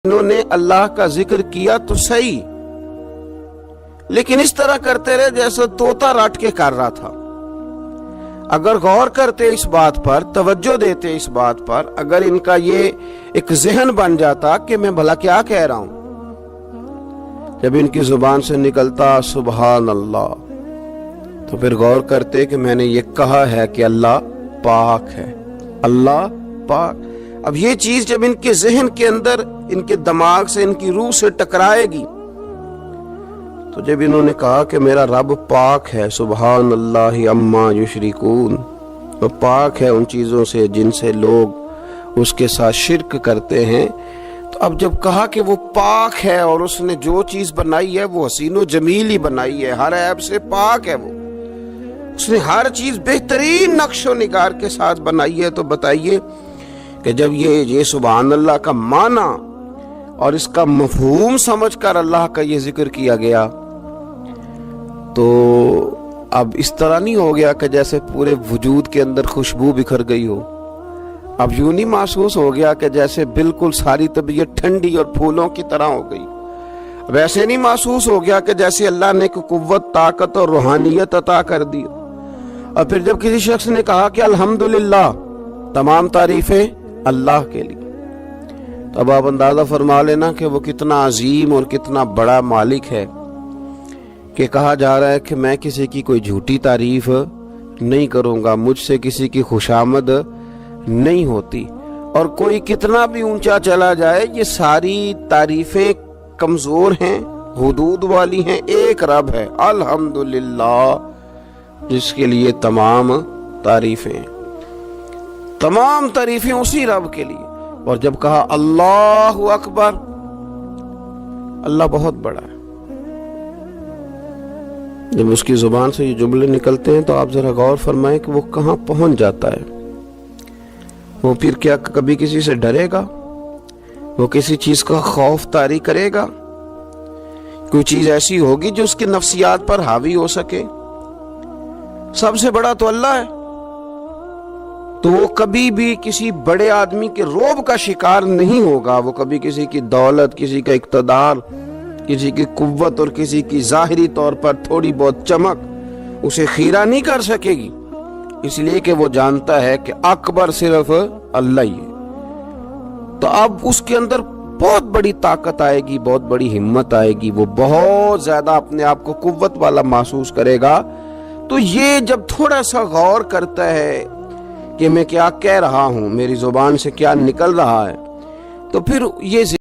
انہوں نے اللہ کا ذکر کیا تو صحیح، لیکن اس طرح کرتے رہے جیسے طوطا رٹ کے کر رہا تھا۔ اگر غور کرتے اس بات پر، توجہ دیتے اس بات پر، اگر ان کا یہ ایک ذہن بن جاتا کہ میں بھلا کیا کہہ رہا ہوں، جب ان کی زبان سے نکلتا سبحان اللہ، تو پھر غور کرتے کہ میں نے یہ کہا ہے کہ اللہ پاک ہے، اللہ پاک۔ اب یہ چیز جب ان کے ذہن کے اندر، ان کے دماغ سے، ان کی روح سے ٹکرائے گی، تو جب انہوں نے کہا کہ میرا رب پاک ہے، سبحان اللہ عما یشرکون، وہ پاک ہے ان چیزوں سے جن سے لوگ اس کے ساتھ شرک کرتے ہیں، تو اب جب کہا کہ وہ پاک ہے اور اس نے جو چیز بنائی ہے وہ حسین و جمیل ہی بنائی ہے، ہر عیب سے پاک ہے، وہ اس نے ہر چیز بہترین نقش و نگار کے ساتھ بنائی ہے، تو بتائیے کہ جب یہ سبحان اللہ کا معنی اور اس کا مفہوم سمجھ کر اللہ کا یہ ذکر کیا گیا، تو اب اس طرح نہیں ہو گیا کہ جیسے پورے وجود کے اندر خوشبو بکھر گئی ہو، اب یوں نہیں محسوس ہو گیا کہ جیسے بالکل ساری طبیعت ٹھنڈی اور پھولوں کی طرح ہو گئی، اب ایسے نہیں محسوس ہو گیا کہ جیسے اللہ نے قوت، طاقت اور روحانیت عطا کر دی۔ اور پھر جب کسی شخص نے کہا کہ الحمدللہ، تمام تعریفیں اللہ کے لیے، تو اب آپ اندازہ فرما لینا کہ وہ کتنا عظیم اور کتنا بڑا مالک ہے، کہ کہا جا رہا ہے کہ میں کسی کی کوئی جھوٹی تعریف نہیں کروں گا، مجھ سے کسی کی خوشامد نہیں ہوتی، اور کوئی کتنا بھی اونچا چلا جائے یہ ساری تعریفیں کمزور ہیں، حدود والی ہیں، ایک رب ہے الحمدللہ، جس کے لیے تمام تعریفیں، تمام تعریفیں اسی رب کے لیے۔ اور جب کہا اللہ اکبر، اللہ بہت بڑا ہے، جب اس کی زبان سے یہ جملے نکلتے ہیں تو آپ ذرا غور فرمائیں کہ وہ کہاں پہنچ جاتا ہے۔ وہ پھر کیا کبھی کسی سے ڈرے گا؟ وہ کسی چیز کا خوف طاری کرے گا؟ کوئی چیز ایسی ہوگی جو اس کی نفسیات پر حاوی ہو سکے؟ سب سے بڑا تو اللہ ہے، تو وہ کبھی بھی کسی بڑے آدمی کے رعب کا شکار نہیں ہوگا، وہ کبھی کسی کی دولت، کسی کا اقتدار، کسی کی قوت اور کسی کی ظاہری طور پر تھوڑی بہت چمک اسے خیرہ نہیں کر سکے گی، اس لیے کہ وہ جانتا ہے کہ اکبر صرف اللہ ہی ہے۔ تو اب اس کے اندر بہت بڑی طاقت آئے گی، بہت بڑی ہمت آئے گی، وہ بہت زیادہ اپنے آپ کو قوت والا محسوس کرے گا۔ تو یہ جب تھوڑا سا غور کرتا ہے کہ میں کیا کہہ رہا ہوں، میری زبان سے کیا نکل رہا ہے، تو پھر یہ